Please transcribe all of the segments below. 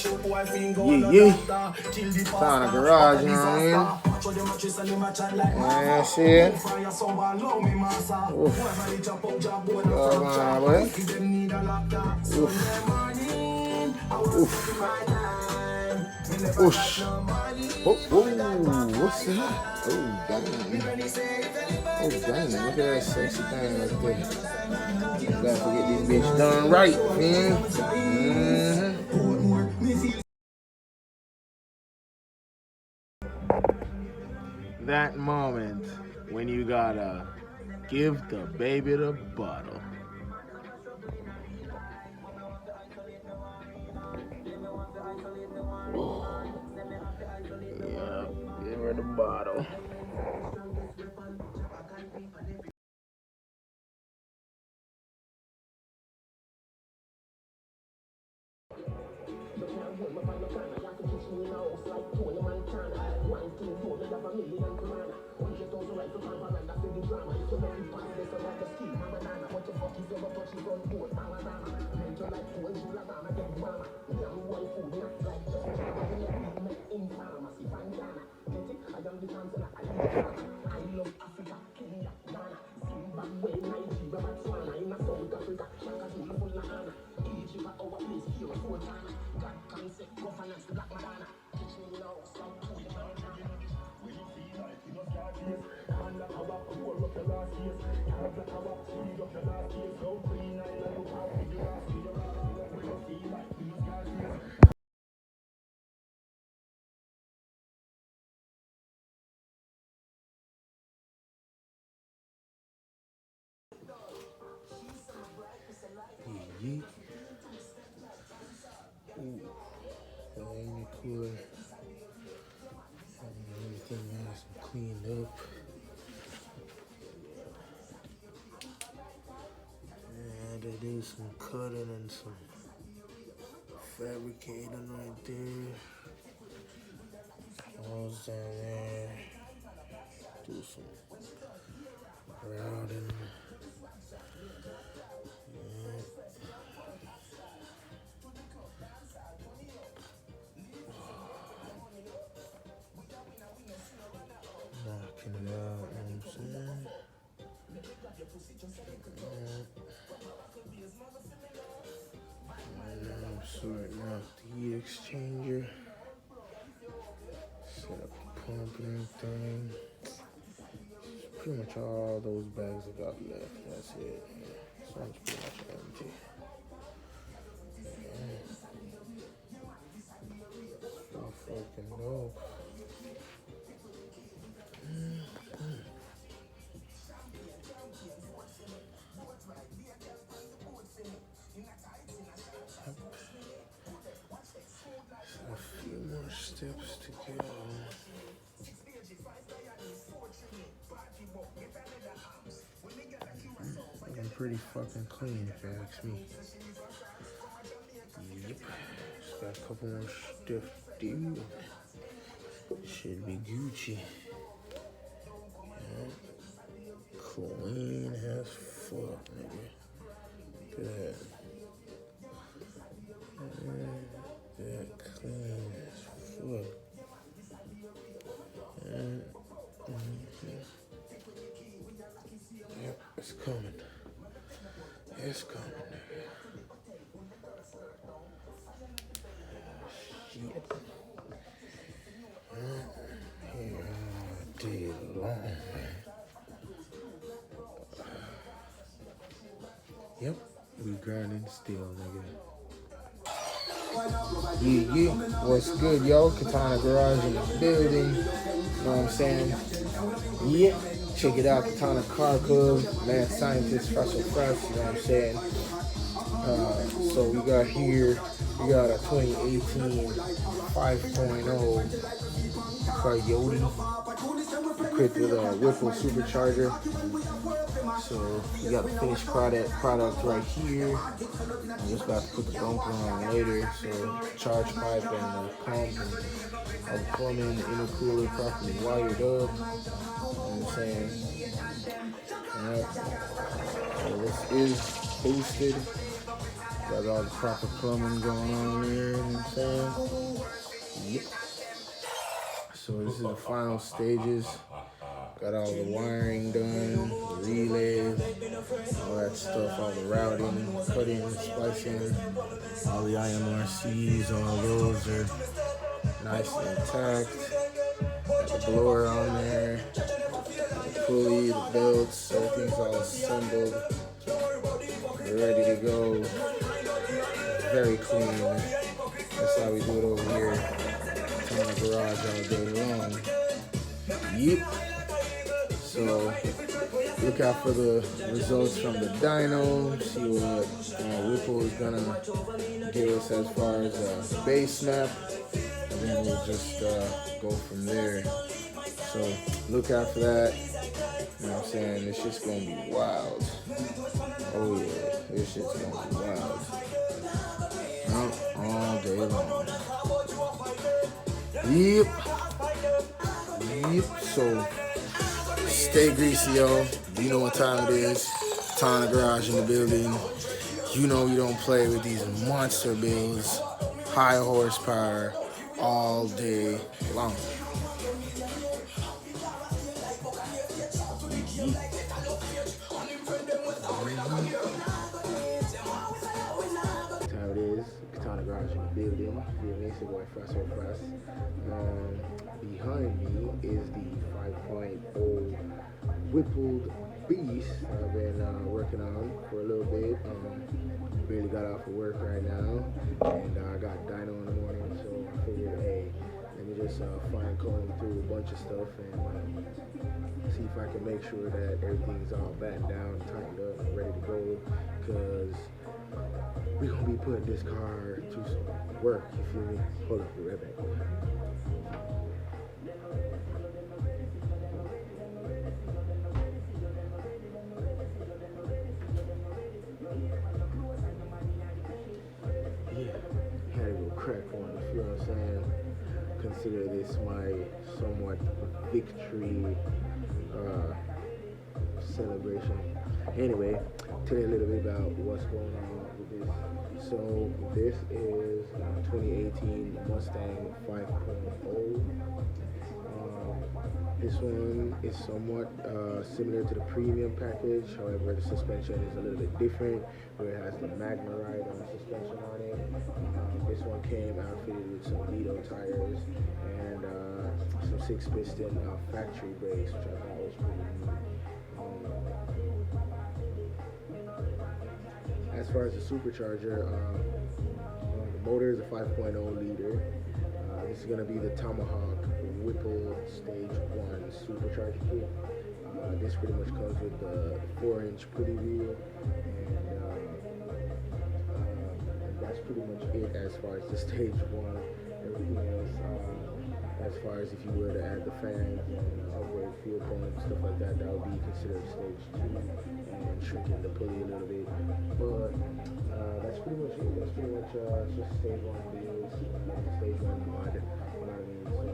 Yeah. Found a garage, you know what I mean? Yeah, shit. Oof. Boy. Oof. Oof. Oosh. Oh, what's that? Oh, dang. Oh, dang. Look at that sexy thing right there. Gotta get this bitch done right, man. That moment when you gotta give the baby the bottle. Yeah, give her the bottle. Yeet. Ooh, the cooler. Everything nice and cleaned up. And they do some cutting and some fabricating right there. Walls down there. Do some routing. Knocking it out, you know what I'm saying? And I'm sorting out the heat exchanger. Set up the pump and everything. Pretty much all those bags I got left. That's it. This one's pretty much empty. So fucking dope. A few more steps to go. Looking pretty fucking clean if you ask me. Yep. Just got a couple more stuff to do. Should be Gucci. Yep. Clean as fuck, nigga. Good. That clean as fuck. Yep, it's coming. It's coming, nigga. Shit. Here all day long, man. Yep, we grinding still, nigga. Yeah. What's good, yo? Katana Garage in the building. You know what I'm saying? Yeah. Check it out, Katana Car Club, Mad Scientist, Fresh. You know what I'm saying? So we got here, we got a 2018 5.0 Coyote equipped with a whipple supercharger. So we got a finished product right here. I'm just about to put the bumper on later. So charge pipe and the pump and all the plumbing, the intercooler properly wired up. You know what I'm saying? Alright. So this is boosted. Got all the proper plumbing going on here, you know what I'm saying? Yep. So this is the final stages. Got all the wiring done, the relays, all that stuff, all the routing, cutting, splicing, all the IMRCs, all those are nice and intact. Got the blower on there, the pulley, the belts, everything's all assembled. We're ready to go. Very clean. That's how we do it over here. It's in the garage all day long. Yep. So look out for the results from the dyno. See what Whipple is gonna give us as far as base snap, and then we'll just go from there. So look out for that. You know what I'm saying? This shit's gonna be wild. Oh yeah, this shit's gonna be wild. All day long. Yep. So stay greasy, yo. You know what time it is. Time the garage in the building. You know we don't play with these monster builds. High horsepower all day long. Time it is. Time the garage in the building. The Mesa boy Frost. Behind me is the 5.0 whippled beast I've been working on for a little bit. Barely got off of work right now, and I got dyno in the morning, so I figured, hey, let me just fine comb through a bunch of stuff and see if I can make sure that everything's all battened down, tightened up, and ready to go, because we're going to be putting this car to some work, you feel me? Hold up, we'll be right back. Had to go crack one, you feel what I'm saying? Consider this my somewhat victory celebration. Anyway, tell you a little bit about what's going on with this. So this is 2018 Mustang 5.0. This one is somewhat similar to the premium package, however the suspension is a little bit different, where it has the Magna Ride suspension on it. This one came outfitted with some Lido tires and some 6-piston factory brakes, which I thought was pretty neat. As far as the supercharger, the motor is a 5.0 liter. This is going to be the Tamohawk Whipple Stage 1 supercharger kit. This pretty much comes with the 4-inch pulley wheel, and that's pretty much it as far as the Stage 1. Everything else, as far as if you were to add the fans and upgrade fuel pump, stuff like that, that would be considered Stage 2 and shrinking the pulley a little bit. But that's pretty much it. That's pretty much just Stage 1 deals, Stage 1 mod. You know what I mean? So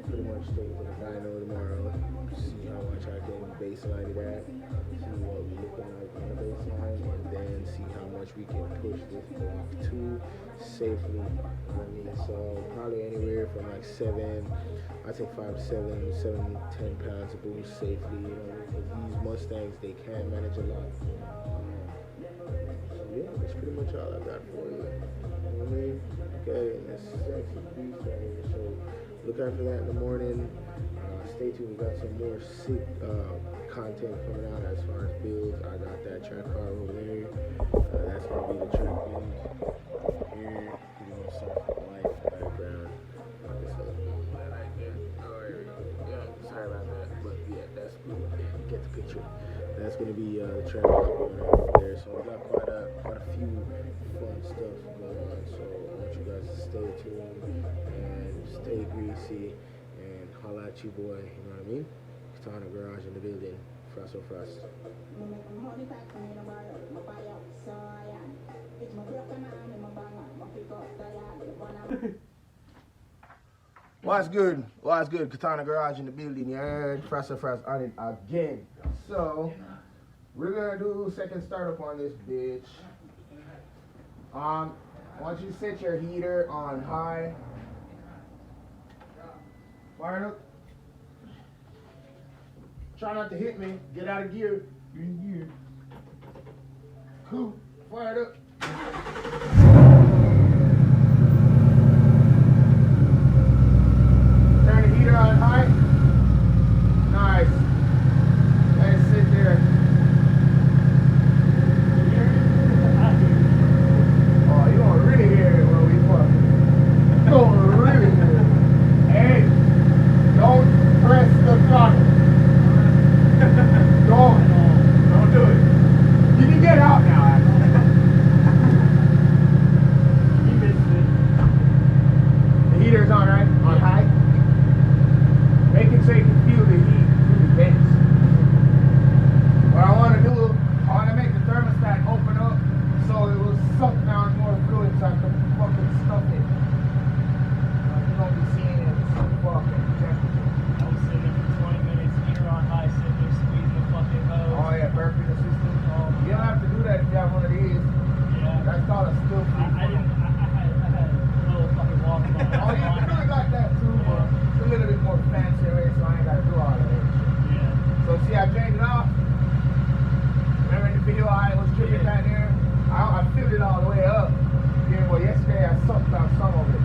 pretty much stay to the dyno tomorrow, see how much I can baseline it at, see what we're looking like on the baseline, and then see how much we can push this block to safely. You know what I mean? So probably anywhere from like 5 to 7, 10 pounds of boost safely. You know, because these Mustangs, they can manage a lot. So yeah, that's pretty much all I got for you. You know what I mean? Okay, and that's sexy beast right here. So look out for that in the morning. Stay tuned. We got some more sick content coming out as far as builds. I got that track car over there. That's gonna be the track build. Here, you know, some life background. Sorry about that, but yeah, that's cool. Get the picture. That's gonna be the track going on over there. So we got quite a few fun stuff going on. So I want you guys to stay tuned and stay greasy and holla at you, boy. You know what I mean? Katana Garage in the building. Frost. What's good? Katana Garage in the building. You heard? Frost on it again. So we're gonna do second startup on this bitch. Once you set your heater on high, fire it up. Try not to hit me. Get out of gear. You're in gear. Cool. Fire it up. Turn the heater on high. Nice. Let it sit there. Oh, you don't really hear it when we fuck. You don't really hear it. Hey, don't press the throttle. Don't do it. You can get out now. The heater's on, right? On high. Make it so you can feel the heat through the vents. What I want to do, I want to make the thermostat open up so it will suck down more fluid so I can fucking stuff it. You don't be seeing it some fucking temperature. I was sitting for 20 minutes, heater on high, sitting there squeezing the fucking hose. Oh yeah, burping the system. You don't have to do that if you have one of these. Yeah. That's called a still free. I had a little fucking walk on. Oh, you can do it like that too, but it's a little bit more fancy way, so I ain't gotta do all of that shit. Yeah. So see, I drained it off. Remember in the video I was dripping down there? I filled it all the way up. Yeah, well yesterday I sucked out some of it.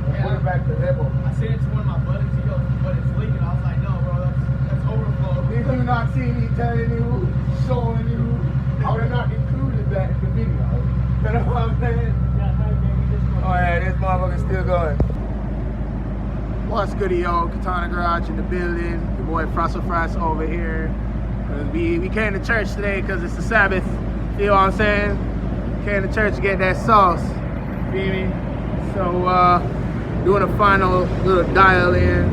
And put it back to level. I said it to one of my buddies, he goes, but it's leaking. I was like, no, bro, that's overflow. Did you not see me telling you, showing you? I would have not included that in the video. You know what I'm saying? Oh yeah, this motherfucker's still going. What's good, yo? Katana Garage in the building. Your boy Frosso Frost over here. We came to church today because it's the Sabbath. You know what I'm saying? Came to church to get that sauce. Feel me? So doing a final little dial in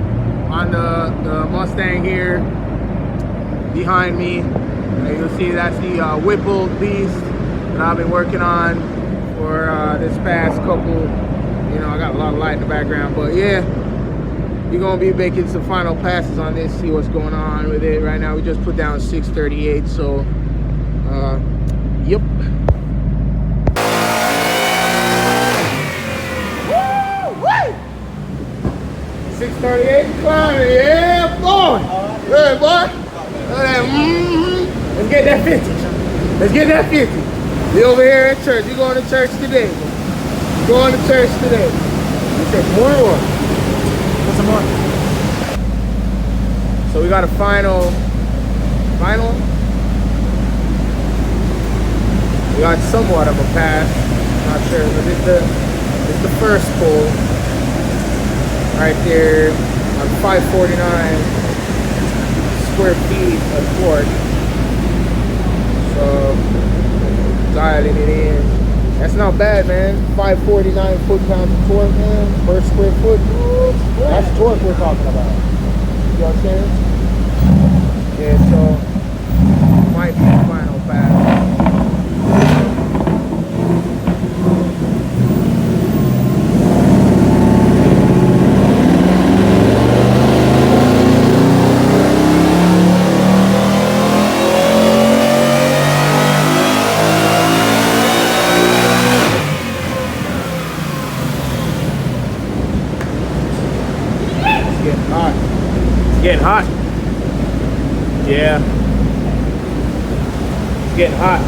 on the Mustang here behind me. You'll see that's the whipple beast that I've been working on for this past couple. You know, I got a lot of light in the background, but yeah, we're gonna be making some final passes on this, see what's going on with it. Right now we just put down 638, so yep. Woo! 638 climbing, yeah boy. Good boy. Let's get that 50. Let's get that 50. We over here at church. We going to church today. Going to church today. You said more or what? What's some more? So we got a final. We got somewhat of a pass. Not sure, but it's the first pull. Right there on 549 square feet of torque. So dialing it in. That's not bad, man. 549 foot-pounds of torque, man, per square foot. That's torque we're talking about. You know what I'm saying? Yeah, so might be the final pass. Getting hot. Yeah. It's getting hot.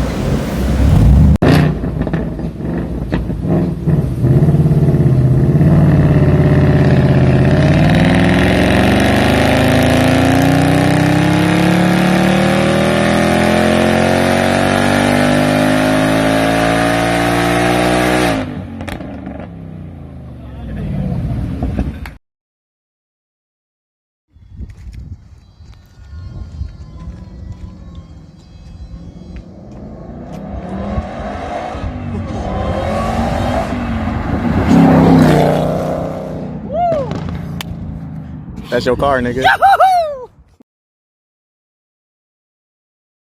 That's your car, nigga.